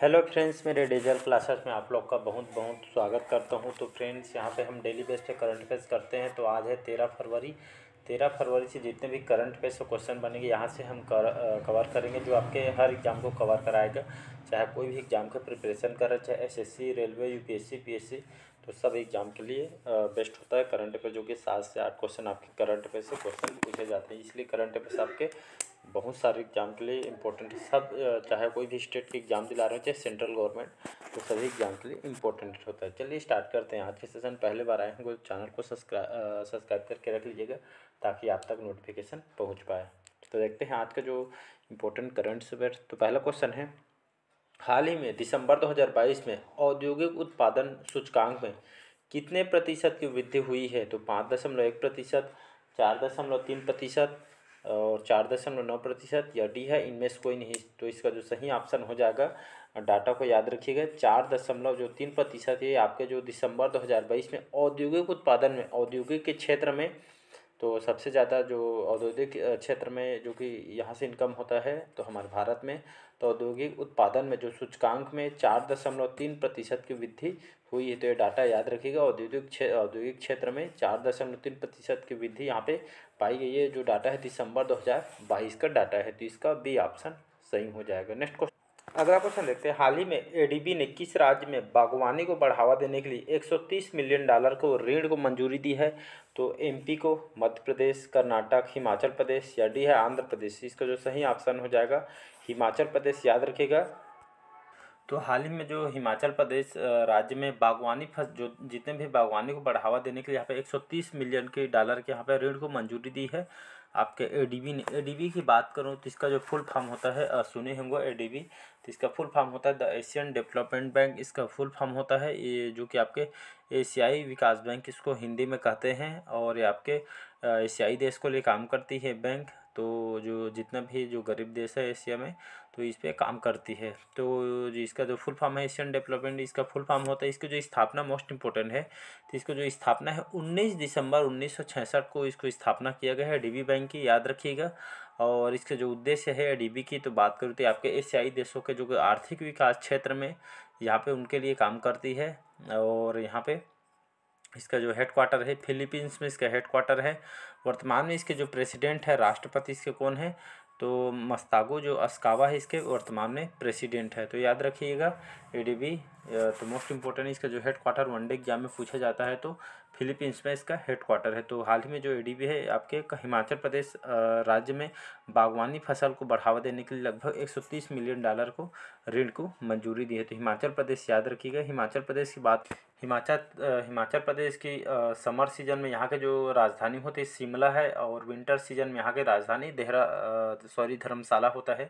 Hello friends, मेरे digital classes में आप लोग का बहुत बहुत स्वागत करता हूं। तो फ्रेंड्स, यहां पे हम डेली बेस पे करंट अफेयर्स करते हैं। तो आज है 13 फरवरी। 13 फरवरी से जितने भी करंट अफेयर्स के क्वेश्चन बनेंगे यहां से हम कवर करेंगे, जो आपके हर एग्ज़ाम को कवर कराएगा। चाहे कोई भी एग्ज़ाम का प्रिपरेशन कर रहे, चाहे एसएससी, रेलवे, यूपीएससी, पीएससी, तो सब एग्ज़ाम के लिए बेस्ट होता है करंट अफेयर, जो कि 7 से 8 क्वेश्चन आपके करंट अफेयर से क्वेश्चन पूछे जाते हैं। इसलिए करंट अफेयर्स आपके बहुत सारे एग्जाम के लिए इंपॉर्टेंट है। सब चाहे कोई भी स्टेट के एग्ज़ाम दिला रहे हो, चाहे सेंट्रल गवर्नमेंट, तो सभी एग्जाम के लिए इंपॉर्टेंट होता है। चलिए स्टार्ट करते हैं। आज के सेशन पहले बार आए हैं तो चैनल को सब्सक्राइब करके रख लीजिएगा, ताकि आप तक नोटिफिकेशन पहुंच पाए। तो देखते हैं आज का जो इम्पोर्टेंट करंट अफेयर। तो पहला क्वेश्चन है, हाल ही में दिसंबर 2022 में औद्योगिक उत्पादन सूचकांक में कितने प्रतिशत की वृद्धि हुई है? तो 5.1%, 4.3% और 4.9%, या डी है इनमें से कोई नहीं। तो इसका जो सही ऑप्शन हो जाएगा, डाटा को याद रखिएगा, 4.3% ये आपके जो दिसंबर 2022 में औद्योगिक उत्पादन में, औद्योगिक के क्षेत्र में, तो सबसे ज़्यादा जो औद्योगिक क्षेत्र में जो कि यहाँ से इनकम होता है तो हमारे भारत में, तो औद्योगिक उत्पादन में जो सूचकांक में 4.3% की वृद्धि हुई है। तो ये डाटा याद रखिएगा, औद्योगिक क्षेत्र में 4.3% की वृद्धि यहाँ पे पाई गई है। जो डाटा है दिसंबर 2022 का डाटा है, तो इसका बी ऑप्शन सही हो जाएगा। नेक्स्ट क्वेश्चन, अगला क्वेश्चन देखते हैं। हाल ही में एडीबी ने किस राज्य में बागवानी को बढ़ावा देने के लिए $130 मिलियन को ऋण को मंजूरी दी है? तो एमपी को, मध्य प्रदेश, कर्नाटक, हिमाचल प्रदेश, या डी है आंध्र प्रदेश। इसका जो सही ऑप्शन हो जाएगा हिमाचल प्रदेश, याद रखिएगा। तो हाल ही में जो हिमाचल प्रदेश राज्य में बागवानी जो जितने भी बागवानी को बढ़ावा देने के लिए यहाँ पे $130 मिलियन के यहाँ पे ऋण को मंजूरी दी है आपके एडीबी ने। एडीबी की बात करूँ तो इसका जो फुल फॉर्म होता है, सुने होंगे एडीबी, तो इसका फुल फॉर्म होता है द एशियन डेवलपमेंट बैंक। इसका फुल फॉर्म होता है ये, जो कि आपके एशियाई विकास बैंक इसको हिंदी में कहते हैं, और ये आपके एशियाई देश को लिए काम करती है बैंक। तो जो जितना भी जो गरीब देश है एशिया में, तो इस पे काम करती है। तो जो इसका जो फुल फॉर्म है एशियन डेवलपमेंट, इसका फुल फॉर्म होता है, इसकी जो स्थापना मोस्ट इंपॉर्टेंट है, तो इसको जो स्थापना है 19 दिसंबर 1966 को इसको स्थापना किया गया है डीबी बैंक की, याद रखिएगा। और इसका जो उद्देश्य है डीबी की तो बात करूँ तो आपके एशियाई देशों के जो आर्थिक विकास क्षेत्र में यहाँ पे उनके लिए काम करती है। और यहाँ पे इसका जो हेडक्वार्टर है फिलीपींस में, इसका हेडक्वार्टर है। वर्तमान में इसके जो प्रेसिडेंट है, राष्ट्रपति इसके कौन है? तो मस्तागो जो अस्कावा है इसके वर्तमान में प्रेसिडेंट है। तो याद रखिएगा एडीबी। तो मोस्ट इंपॉर्टेंट इसका जो हेडक्वार्टर वनडे एग्जाम में पूछा जाता है, तो फिलीपींस में इसका हेडक्वार्टर है। तो हाल ही में जो एडीबी है आपके हिमाचल प्रदेश राज्य में बागवानी फसल को बढ़ावा देने के लिए लगभग $130 मिलियन को ऋण को मंजूरी दी है। तो हिमाचल प्रदेश याद रखिएगा। हिमाचल प्रदेश की बात, हिमाचल प्रदेश की समर सीजन में यहाँ के जो राजधानी होती है शिमला है, और विंटर सीजन में यहाँ की राजधानी धर्मशाला होता है।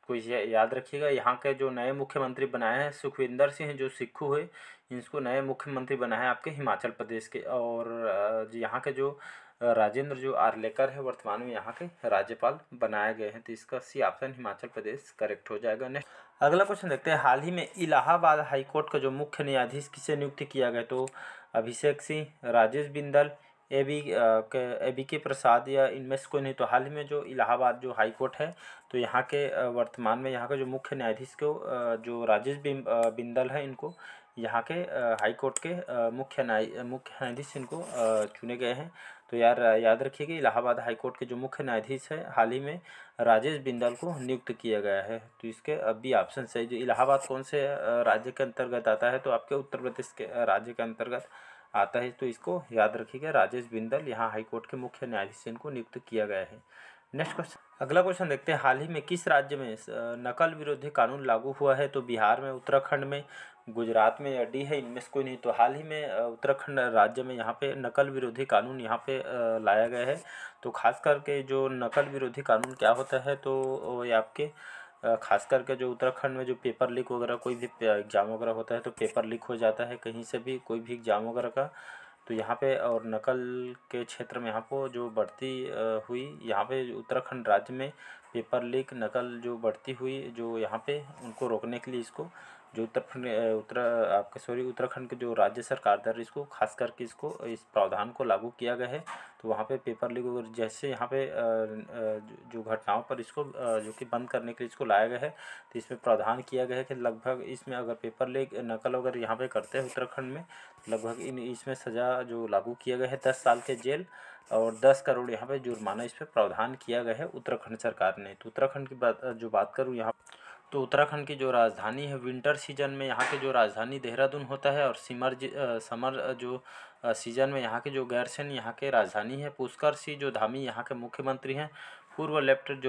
कोई याद रखिएगा। यहाँ के जो नए मुख्यमंत्री बनाए हैं सुखविंदर सिंह जो सिक्खू है, इनको नए मुख्यमंत्री बनाए हैं आपके हिमाचल प्रदेश के। और यहाँ के जो राजेंद्र जो आर्लेकर है वर्तमान में यहाँ के राज्यपाल बनाए गए हैं। तो इसका C option Himachal Pradesh correct हो जाएगा। नेक्स्ट अगला क्वेश्चन देखते हैं। हाल ही में इलाहाबाद हाई कोर्ट का जो मुख्य न्यायाधीश किसे नियुक्त किया गया? तो अभिषेक सिंह, राजेश बिंदल, ए बी के प्रसाद, या इनमें से कोई नहीं। तो हाल ही में जो इलाहाबाद जो हाई कोर्ट है, तो यहाँ के वर्तमान में यहाँ के जो मुख्य न्यायाधीश को जो राजेश बिंदल है, इनको यहाँ के हाई कोर्ट के मुख्य न्यायाधीश इनको चुने गए हैं। तो याद रखिएगा, इलाहाबाद हाई कोर्ट के जो मुख्य न्यायाधीश है हाल ही में राजेश बिंदल को नियुक्त किया गया है। तो इसके अभी ऑप्शन सही। जो इलाहाबाद कौन से राज्य के अंतर्गत आता है? तो आपके उत्तर प्रदेश के राज्य के अंतर्गत आता है। तो इसको याद रखिएगा, राजेश बिंदल यहाँ हाई कोर्ट के मुख्य न्यायाधीश इनको नियुक्त किया गया है। नेक्स्ट क्वेश्चन, अगला क्वेश्चन देखते हैं। हाल ही में किस राज्य में नकल विरोधी कानून लागू हुआ है? तो बिहार में, उत्तराखंड में, गुजरात में, या डी है इनमें से कोई नहीं। तो हाल ही में उत्तराखंड राज्य में यहाँ पे नकल विरोधी कानून यहाँ पे लाया गया है। तो खास करके जो नकल विरोधी कानून क्या होता है, तो ये आपके खास करके जो उत्तराखंड में जो पेपर लीक वगैरह कोई भी एग्ज़ाम वगैरह होता है, तो पेपर लीक हो जाता है कहीं से भी, कोई भी एग्ज़ाम वगैरह का। तो यहाँ पे और नकल के क्षेत्र में यहाँ पर जो बढ़ती हुई, यहाँ पे उत्तराखंड राज्य में पेपर लीक, नकल जो बढ़ती हुई, जो यहाँ पे उनको रोकने के लिए इसको जो उत्तराखंड के जो राज्य सरकार द्वारा इसको खास करके इसको इस प्रावधान को लागू किया गया है। तो वहाँ पे पेपर लीक वगैरह जैसे यहाँ पे जो घटनाओं पर इसको जो कि बंद करने के लिए इसको लाया गया है, तो इसमें प्रावधान किया गया है कि लगभग इसमें अगर पेपर लीक नकल वगैरह यहाँ पे करते हैं उत्तराखंड में, लगभग इसमें सज़ा जो लागू किया गया है 10 साल के जेल और 10 करोड़ यहाँ पे जुर्माना इस पर प्रावधान किया गया है उत्तराखंड सरकार ने। तो उत्तराखंड की बात करूँ यहाँ, तो उत्तराखंड की जो राजधानी है विंटर सीजन में यहाँ के जो राजधानी देहरादून होता है, और समर जो सीजन में यहाँ के जो गैरसैंण यहाँ के राजधानी है। पुष्कर सिंह जो धामी यहाँ के मुख्यमंत्री हैं। पूर्व लेफ्टिनेंट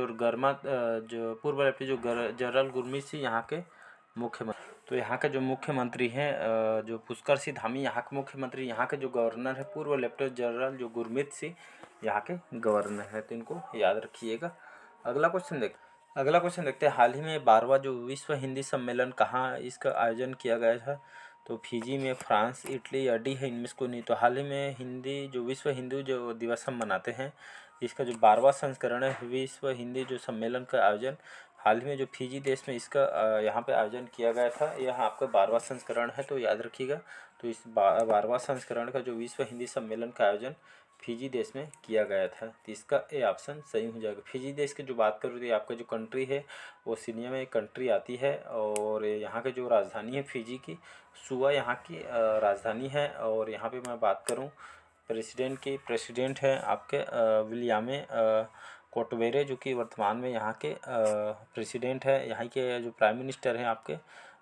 जनरल गुरमीत सिंह यहाँ के मुख्यमंत्री। तो यहाँ के जो मुख्यमंत्री हैं जो पुष्कर सिंह धामी यहाँ के मुख्यमंत्री, यहाँ के जो गवर्नर है पूर्व लेफ्टिनेंट जनरल जो गुरमीत सिंह यहाँ के गवर्नर है। तो इनको याद रखिएगा। अगला क्वेश्चन देखते हैं, हाल ही में 12वां जो विश्व हिंदी सम्मेलन कहाँ इसका आयोजन किया गया था? तो फिजी में, फ्रांस, इटली या डी है इनमें से कोई नहीं। तो हाल ही में विश्व हिंदी जो दिवस हम मनाते हैं, इसका जो 12वां संस्करण है विश्व हिंदी जो सम्मेलन का आयोजन हाल ही में जो फिजी देश में इसका यहाँ पे आयोजन किया गया था। यह आपका 12वां संस्करण है, तो याद रखिएगा। तो इस 12वां संस्करण का जो विश्व हिंदी सम्मेलन का आयोजन फिजी देश में किया गया था, तो इसका ए ऑप्शन सही हो जाएगा। फिजी देश की जो बात करूँ तो आपका जो कंट्री है वो ओशिनिया में एक कंट्री आती है, और यहाँ के जो राजधानी है फिजी की, सुआ यहाँ की राजधानी है। और यहाँ पे मैं बात करूँ प्रेसिडेंट है आपके विलियामे कोटबेरे, जो कि वर्तमान में यहाँ के प्रेसिडेंट है। यहाँ के जो प्राइम मिनिस्टर हैं आपके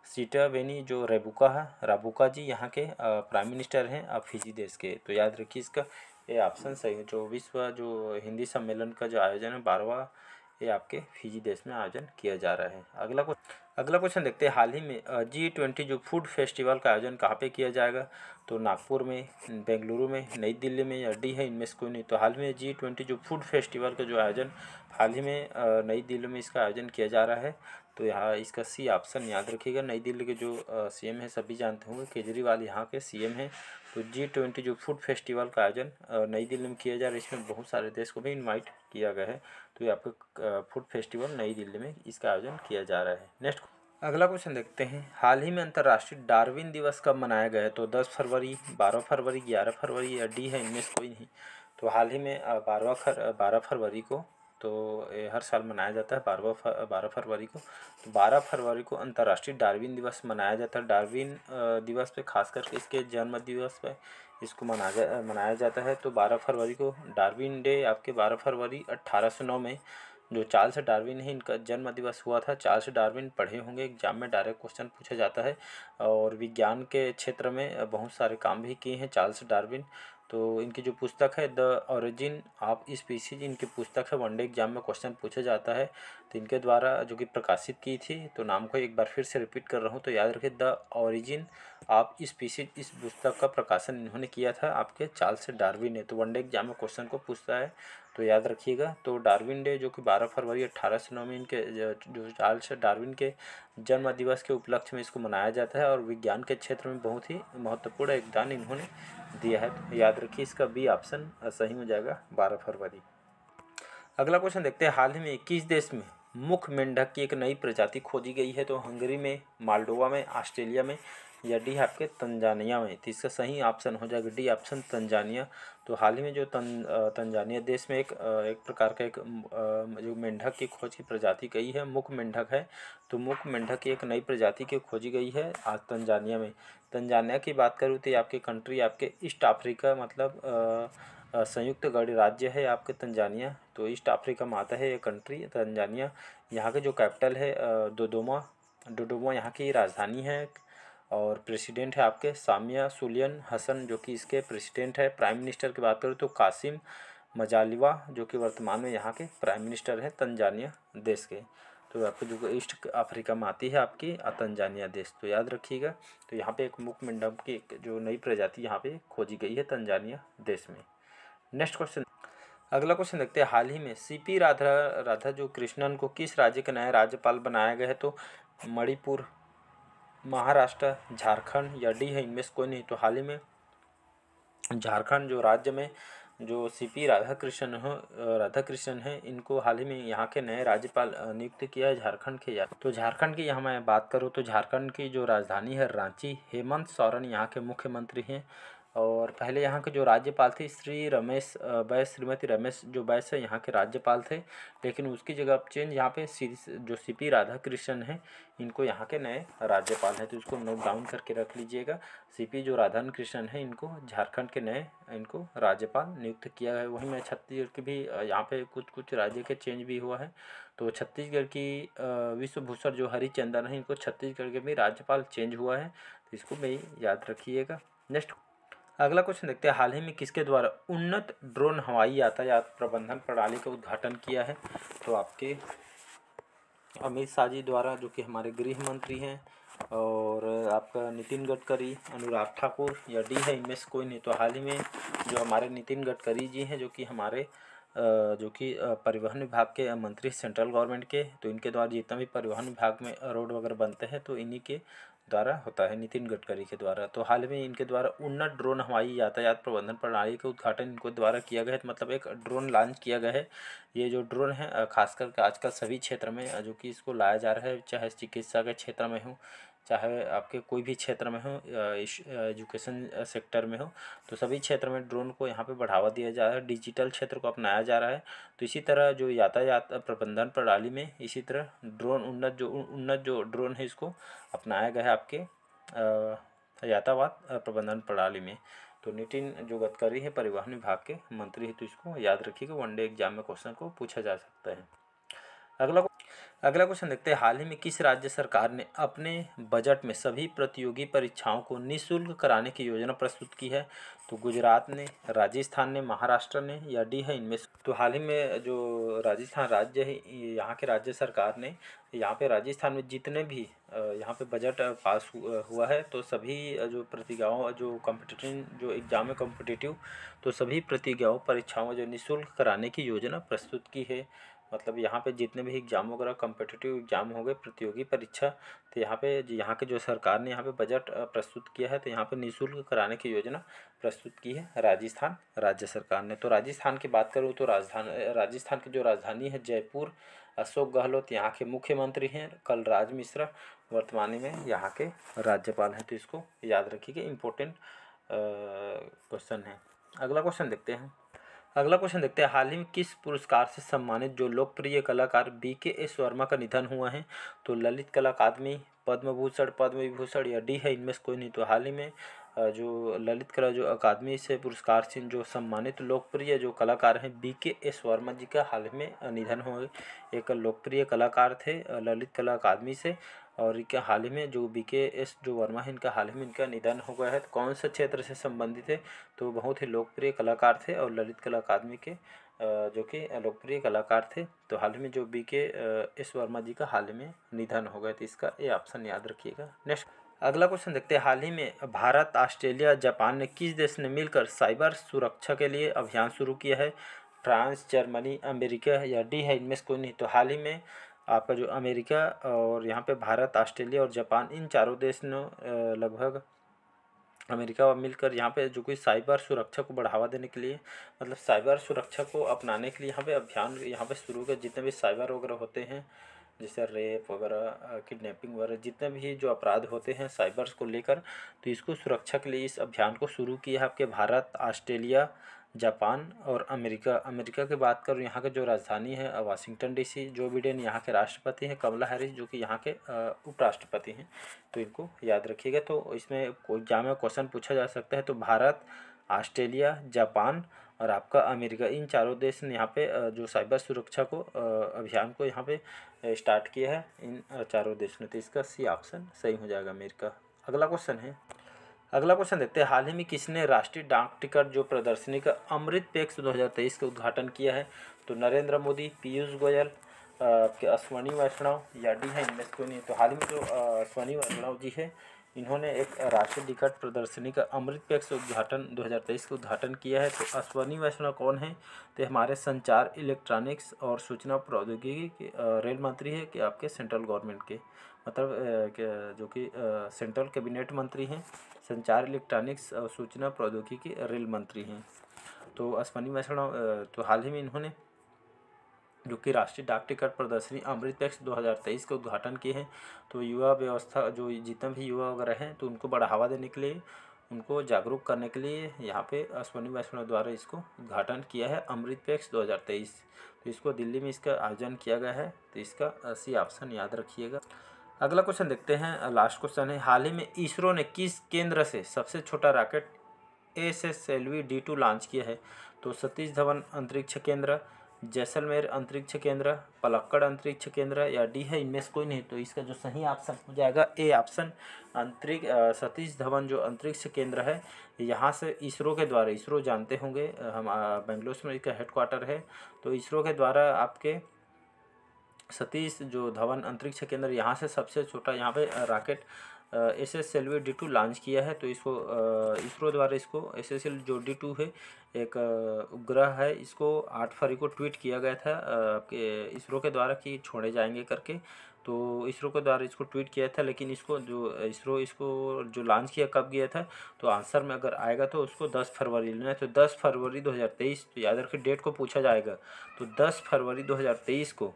सीटावेनी जो राबुका जी यहाँ के प्राइम मिनिस्टर हैं फिजी देश के। तो याद रखिए इसका ये ऑप्शन सही है। जो विश्व जो हिंदी सम्मेलन का जो आयोजन है 12वां, ये आपके फिजी देश में आयोजन किया जा रहा है। अगला क्वेश्चन देखते हैं, हाल ही में G20 जो फूड फेस्टिवल का आयोजन कहाँ पे किया जाएगा? तो नागपुर में, बेंगलुरु में, नई दिल्ली में या डी है इनमें से कोई नहीं। तो हाल में G20 जो फूड फेस्टिवल का जो आयोजन हाल ही में नई दिल्ली में इसका आयोजन किया जा रहा है। तो यहाँ इसका सी ऑप्शन याद रखिएगा। नई दिल्ली के जो सीएम है सभी जानते होंगे, केजरीवाल यहाँ के सीएम हैं। तो G20 जो फूड फेस्टिवल का आयोजन नई दिल्ली में किया जा रहा है, इसमें बहुत सारे देश को भी इनवाइट किया गया है। तो ये आपका फूड फेस्टिवल नई दिल्ली में इसका आयोजन किया जा रहा है। नेक्स्ट अगला क्वेश्चन देखते हैं, हाल ही में अंतर्राष्ट्रीय डार्विन दिवस कब मनाया गया है? तो 10 फरवरी, 12 फरवरी, 11 फरवरी या डी है इनमें से कोई नहीं। तो हाल ही में 12 फरवरी को, तो ये हर साल मनाया जाता है 12 फरवरी को। तो 12 फरवरी को अंतर्राष्ट्रीय डार्विन दिवस मनाया जाता है। डार्विन दिवस पे खास करके इसके जन्म दिवस पे इसको मनाया जाता है। तो 12 फरवरी को डार्विन डे आपके 12 फरवरी 1809 में जो चार्ल्स डार्विन है इनका जन्म दिवस हुआ था। चार्ल्स डार्विन पढ़े होंगे, एग्जाम में डायरेक्ट क्वेश्चन पूछा जाता है, और विज्ञान के क्षेत्र में बहुत सारे काम भी किए हैं चार्ल्स डार्विन। तो इनकी जो पुस्तक है द ओरिजिन ऑफ स्पीसीज, इनकी पुस्तक है, वनडे एग्जाम में क्वेश्चन पूछा जाता है। तो इनके द्वारा जो कि प्रकाशित की थी, तो नाम को एक बार फिर से रिपीट कर रहा हूँ, तो याद रखिए द ओरिजिन ऑफ स्पीसीज, इस पुस्तक का प्रकाशन इन्होंने किया था आपके चार्ल्स डार्विन ने। तो वनडे एग्जाम में क्वेश्चन को पूछता है, तो याद रखिएगा। तो डार्विन डे जो कि 12 फरवरी 1809 में इनके जो चार्ल्स डार्विन के जन्म दिवस के उपलक्ष्य में इसको मनाया जाता है, और विज्ञान के क्षेत्र में बहुत ही महत्वपूर्ण योगदान इन्होंने दिया है। तो याद रखिए इसका बी ऑप्शन सही हो जाएगा 12 फरवरी। अगला क्वेश्चन देखते हैं, हाल ही में किस देश में मुख मेंढक की एक नई प्रजाति खोजी गई है? तो हंगरी में, मालडोवा में, ऑस्ट्रेलिया में या डी आपके तंजानिया में। तो इसका सही ऑप्शन हो जाएगा डी ऑप्शन तंजानिया। तो हाल ही में जो तंजानिया देश में एक प्रकार का जो मेंढक की खोज की प्रजाति गई है, मुख मेंढक है। तो मुख मेंढक की एक नई प्रजाति की खोजी गई है आज तंजानिया में। तंजानिया की बात करूँ तो आपके कंट्री आपके ईस्ट अफ्रीका, मतलब संयुक्त गणराज्य है आपके तंजानिया। तो ईस्ट अफ्रीका में आता है ये कंट्री तंजानिया। यहाँ के जो कैपिटल है डोडोमा यहाँ की राजधानी है, और प्रेसिडेंट है आपके सामिया सुलियन हसन, जो कि इसके प्रेसिडेंट है। प्राइम मिनिस्टर की बात करूँ तो कासिम मजालिवा, जो कि वर्तमान में यहाँ के प्राइम मिनिस्टर है तंजानिया देश के। तो आपको जो ईस्ट अफ्रीका में आती है आपकी तंजानिया देश, तो याद रखिएगा। तो यहाँ पे एक मुख मेंढक की एक जो नई प्रजाति यहाँ पे खोजी गई है तंजानिया देश में। नेक्स्ट क्वेश्चन, अगला क्वेश्चन देखते हैं, हाल ही में सीपी राधा जो कृष्णन को किस राज्य के नए राज्यपाल बनाया गया है? तो मणिपुर, महाराष्ट्र, झारखंड या डी है इनमें से कोई नहीं। तो हाल ही में झारखंड जो राज्य में जो सीपी राधाकृष्णन हैं, इनको हाल ही में यहाँ के नए राज्यपाल नियुक्त किया है झारखंड के। तो झारखंड की यहाँ मैं बात करूँ तो झारखंड की जो राजधानी है रांची, हेमंत सोरेन यहाँ के मुख्यमंत्री हैं। और पहले यहाँ के जो राज्यपाल थे श्रीमती रमेश जो बैस है यहाँ के राज्यपाल थे, लेकिन उसकी जगह अब चेंज यहाँ पे जो सीपी राधाकृष्णन हैं इनको यहाँ के नए राज्यपाल हैं। तो इसको नोट डाउन करके रख लीजिएगा। सीपी जो राधाकृष्णन हैं इनको झारखंड के नए इनको राज्यपाल नियुक्त किया है। वहीं में छत्तीसगढ़ के भी यहाँ पे कुछ राज्य के चेंज भी हुआ है। तो छत्तीसगढ़ की विश्वभूषण जो हरिचंदन है इनको छत्तीसगढ़ के भी राज्यपाल चेंज हुआ है, तो इसको भी याद रखिएगा। नेक्स्ट अगला क्वेश्चन देखते हैं, हाल ही में किसके द्वारा उन्नत ड्रोन हवाई यातायात प्रबंधन प्रणाली का उद्घाटन किया है? तो आपके अमित शाह जी द्वारा, जो कि हमारे गृह मंत्री हैं, और आपका नितिन गडकरी, अनुराग ठाकुर या डी है, इनमें से कोई नहीं। तो हाल ही में जो हमारे नितिन गडकरी जी हैं, जो कि हमारे परिवहन विभाग के मंत्री सेंट्रल गवर्नमेंट के, तो इनके द्वारा जितना भी परिवहन विभाग में रोड वगैरह बनते हैं तो इन्हीं के द्वारा होता है, नितिन गडकरी के द्वारा। तो हाल में इनके द्वारा उन्नत ड्रोन हवाई यातायात प्रबंधन प्रणाली का उद्घाटन इनको द्वारा किया गया है। मतलब एक ड्रोन लॉन्च किया गया है। ये जो ड्रोन है खासकर आजकल सभी क्षेत्र में जो कि इसको लाया जा रहा है, चाहे चिकित्सा के क्षेत्र में हो, चाहे आपके कोई भी क्षेत्र में हो, एजुकेशन सेक्टर में हो, तो सभी क्षेत्र में ड्रोन को यहाँ पे बढ़ावा दिया जा रहा है, डिजिटल क्षेत्र को अपनाया जा रहा है। तो इसी तरह जो यातायात प्रबंधन प्रणाली में इसी तरह उन्नत जो ड्रोन है इसको अपनाया गया है आपके यातायात प्रबंधन प्रणाली में। तो नितिन जो गडकरी है परिवहन विभाग के मंत्री है, तो इसको याद रखिएगा, वनडे एग्जाम में क्वेश्चन को पूछा जा सकता है। अगला क्वेश्चन देखते हैं, हाल ही में किस राज्य सरकार ने अपने बजट में सभी प्रतियोगी परीक्षाओं को निःशुल्क कराने की योजना प्रस्तुत की है? तो गुजरात ने, राजस्थान ने, महाराष्ट्र ने या डी है इनमें से? तो हाल ही में जो राजस्थान राज्य है, यहाँ के राज्य सरकार ने यहाँ पे राजस्थान में जितने भी यहाँ पे बजट पास हुआ है, तो सभी जो प्रतियोगिताओं जो कॉम्पिटिटिव जो एग्जाम है कॉम्पिटिटिव, तो सभी प्रतियोगिताओं परीक्षाओं जो निःशुल्क कराने की योजना प्रस्तुत की है। मतलब यहाँ पे जितने भी एग्जाम वगैरह कॉम्पिटिटिव एग्जाम हो गए, प्रतियोगी परीक्षा, तो यहाँ के जो सरकार ने यहाँ पे बजट प्रस्तुत किया है, तो यहाँ पे निःशुल्क कराने की योजना प्रस्तुत की है राजस्थान राज्य सरकार ने। तो राजस्थान की बात करूँ तो राजस्थान की जो राजधानी है जयपुर, अशोक गहलोत यहाँ के मुख्यमंत्री हैं, कलराज मिश्रा वर्तमान में यहाँ के राज्यपाल हैं। तो इसको याद रखिएगा, इम्पोर्टेंट क्वेश्चन है। अगला क्वेश्चन देखते हैं, हाल ही में किस पुरस्कार से सम्मानित जो लोकप्रिय कलाकार BKS वर्मा का निधन हुआ है? तो ललित कला अकादमी, पद्म भूषण, पद्म विभूषण या डी है इनमें से कोई नहीं। तो हाल ही में जो ललित कला जो अकादमी से पुरस्कार से जो सम्मानित लोकप्रिय जो कलाकार हैं BKS वर्मा जी का हाल में निधन हो गए। एक लोकप्रिय कलाकार थे ललित कला अकादमी से, और इनका हाल ही में जो BKS जो वर्मा है इनका हाल ही में इनका निधन हो गया है। तो कौन से क्षेत्र से संबंधित है? तो बहुत ही लोकप्रिय कलाकार थे और ललित कला अकादमी के जो कि लोकप्रिय कलाकार थे। तो हाल ही में जो BKS वर्मा जी का हाल ही में निधन हो गया, तो इसका ये ऑप्शन याद रखिएगा। नेक्स्ट अगला क्वेश्चन देखते हैं, हाल ही में भारत, ऑस्ट्रेलिया, जापान ने किस देश ने मिलकर साइबर सुरक्षा के लिए अभियान शुरू किया है? फ्रांस, जर्मनी, अमेरिका या डी है इनमें से कोई नहीं। तो हाल ही में आपका जो अमेरिका और यहाँ पे भारत, ऑस्ट्रेलिया और जापान, इन चारों देश ने लगभग अमेरिका मिलकर यहाँ पे जो कोई साइबर सुरक्षा को बढ़ावा देने के लिए, मतलब साइबर सुरक्षा को अपनाने के लिए यहाँ पे अभियान यहाँ पे शुरू किया। जितने भी साइबर वगैरह होते हैं, जैसे रेप वगैरह, किडनैपिंग वगैरह, जितने भी जो अपराध होते हैं साइबर को लेकर, तो इसको सुरक्षा के लिए इस अभियान को शुरू किया है आपके भारत, ऑस्ट्रेलिया, जापान और अमेरिका की बात करूँ, यहाँ के जो राजधानी है वाशिंगटन DC, जो बिडेन यहाँ के राष्ट्रपति हैं, कमला हैरिस जो कि यहाँ के उपराष्ट्रपति हैं। तो इनको याद रखिएगा। तो इसमें एग्जाम में क्वेश्चन पूछा जा सकता है। तो भारत, ऑस्ट्रेलिया, जापान और आपका अमेरिका, इन चारों देश ने यहाँ पे जो साइबर सुरक्षा को अभियान को यहाँ पे स्टार्ट किया है, इन चारों देश ने। तो इसका सी ऑप्शन सही हो जाएगा अमेरिका। अगला क्वेश्चन देखते हैं, हाल ही में किसने राष्ट्रीय डाक टिकट जो प्रदर्शनी का अमृत पैक्स 2023 का उद्घाटन किया है? तो नरेंद्र मोदी, पीयूष गोयल, आपके अश्वनी वैष्णव या डी है इनमें से कोई नहीं। तो हाल ही में जो अश्वनी वैष्णव जी है, इन्होंने एक राष्ट्रीय टिकट प्रदर्शनी का अमृत पैक्स उद्घाटन 2023 का उद्घाटन किया है। तो अश्वनी वैष्णव कौन है? तो हमारे संचार, इलेक्ट्रॉनिक्स और सूचना प्रौद्योगिकी के रेल मंत्री है कि आपके सेंट्रल गवर्नमेंट के, मतलब जो कि सेंट्रल कैबिनेट मंत्री हैं, संचार, इलेक्ट्रॉनिक्स और सूचना प्रौद्योगिकी रेल मंत्री हैं। तो अश्वनी वैष्णव तो हाल ही में इन्होंने जो कि राष्ट्रीय डाक टिकट प्रदर्शनी अमृत पैक्स 2023 का उद्घाटन किए हैं। तो युवा व्यवस्था जो जितने भी युवा वगैरह हैं तो उनको बढ़ावा देने के लिए, उनको जागरूक करने के लिए यहाँ पे अश्वनी वैष्णव द्वारा इसको उद्घाटन किया है अमृत पैक्स 2023। तो इसको दिल्ली में इसका आयोजन किया गया है। तो इसका सी ऑप्शन याद रखिएगा। अगला क्वेश्चन देखते हैं, लास्ट क्वेश्चन है, हाल ही में इसरो ने किस केंद्र से सबसे छोटा रॉकेट SSLV-D2 लॉन्च किया है? तो सतीश धवन अंतरिक्ष केंद्र, जैसलमेर अंतरिक्ष केंद्र, पलक्कड़ अंतरिक्ष केंद्र या डी है इनमें से कोई नहीं। तो इसका जो सही ऑप्शन हो जाएगा ए ऑप्शन, सतीश धवन जो अंतरिक्ष केंद्र है, यहाँ से इसरो के द्वारा, इसरो जानते होंगे हम बेंगलुरु में इसका हेडक्वार्टर है। तो इसरो के द्वारा आपके सतीश जो धवन अंतरिक्ष केंद्र, यहाँ से सबसे छोटा यहाँ पे रॉकेट SSLV-D2 लॉन्च किया है। तो इसको इसरो द्वारा इसको SSL जो D2 है एक उपग्रह है, इसको 8 फरवरी को ट्वीट किया गया था आपके इसरो के द्वारा कि छोड़े जाएंगे करके। तो इसरो के द्वारा इसको ट्वीट किया था, लेकिन इसको जो इसरो इसको जो लॉन्च किया कब किया था, तो आंसर में अगर आएगा तो उसको 10 फरवरी लेना है। तो 10 फरवरी 2023, तो याद रखिए डेट को पूछा जाएगा। तो 10 फरवरी 2023 को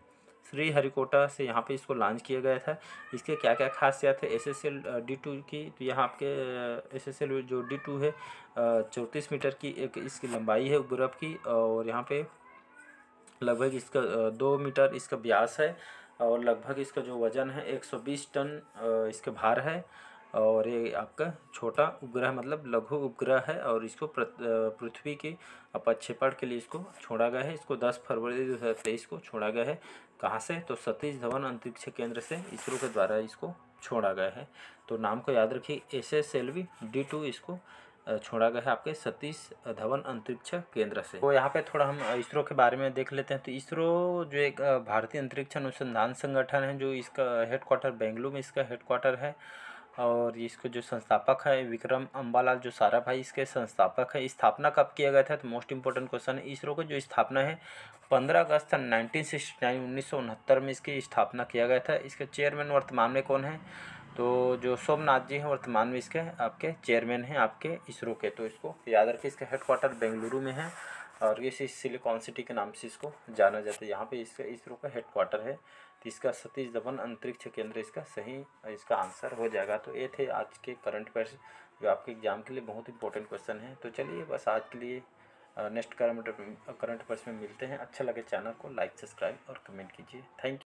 श्रीहरिकोटा से यहाँ पे इसको लॉन्च किया गया था। इसके क्या क्या खासियत है SSL-D2 की, तो यहाँ आपके SSL जो D2 है 34 मीटर की एक इसकी लंबाई है उपग्रह की, और यहाँ पे लगभग इसका 2 मीटर इसका व्यास है, और लगभग इसका जो वज़न है 120 टन इसका भार है। और ये आपका छोटा उपग्रह मतलब लघु उपग्रह है, और इसको पृथ्वी के प्रक्षेपण के लिए इसको छोड़ा गया है। इसको 10 फरवरी 2023 को छोड़ा गया है। कहाँ से? तो सतीश धवन अंतरिक्ष केंद्र से इसरो के द्वारा इसको छोड़ा गया है। तो नाम को याद रखिए, SSLV-D2 इसको छोड़ा गया है आपके सतीश धवन अंतरिक्ष केंद्र से। तो यहाँ पे थोड़ा हम इसरो के बारे में देख लेते हैं। तो इसरो जो एक भारतीय अंतरिक्ष अनुसंधान संगठन है, जो इसका हेडक्वार्टर बेंगलुरु में इसका हेडक्वार्टर है, और इसको जो संस्थापक है विक्रम अम्बालाल जो साराभाई इसके संस्थापक है। स्थापना कब किया गया था? तो मोस्ट इंपॉर्टेंट क्वेश्चन है। इसरो का जो स्थापना है 15 अगस्त 1969 में इसकी स्थापना किया गया था। इसके चेयरमैन वर्तमान में कौन है? तो जो सोमनाथ जी हैं वर्तमान में इसके आपके चेयरमैन हैं आपके इसरो के। तो इसको याद रखिए, इसका हेडक्वार्टर बेंगलुरु में है, और ये सिलिकॉन सिटी के नाम से इसको जाना जाता है। यहाँ पे इसका इसरो का हेडक्वार्टर है। तो इसका सतीश धवन अंतरिक्ष केंद्र इसका सही इसका आंसर हो जाएगा। तो ये थे आज के करंट अफेयर्स जो आपके एग्जाम के लिए बहुत इंपॉर्टेंट क्वेश्चन है। तो चलिए बस आज के लिए नेक्स्ट करंट अफेयर्स में मिलते हैं। अच्छा लगे चैनल को लाइक, सब्सक्राइब और कमेंट कीजिए। Thank you.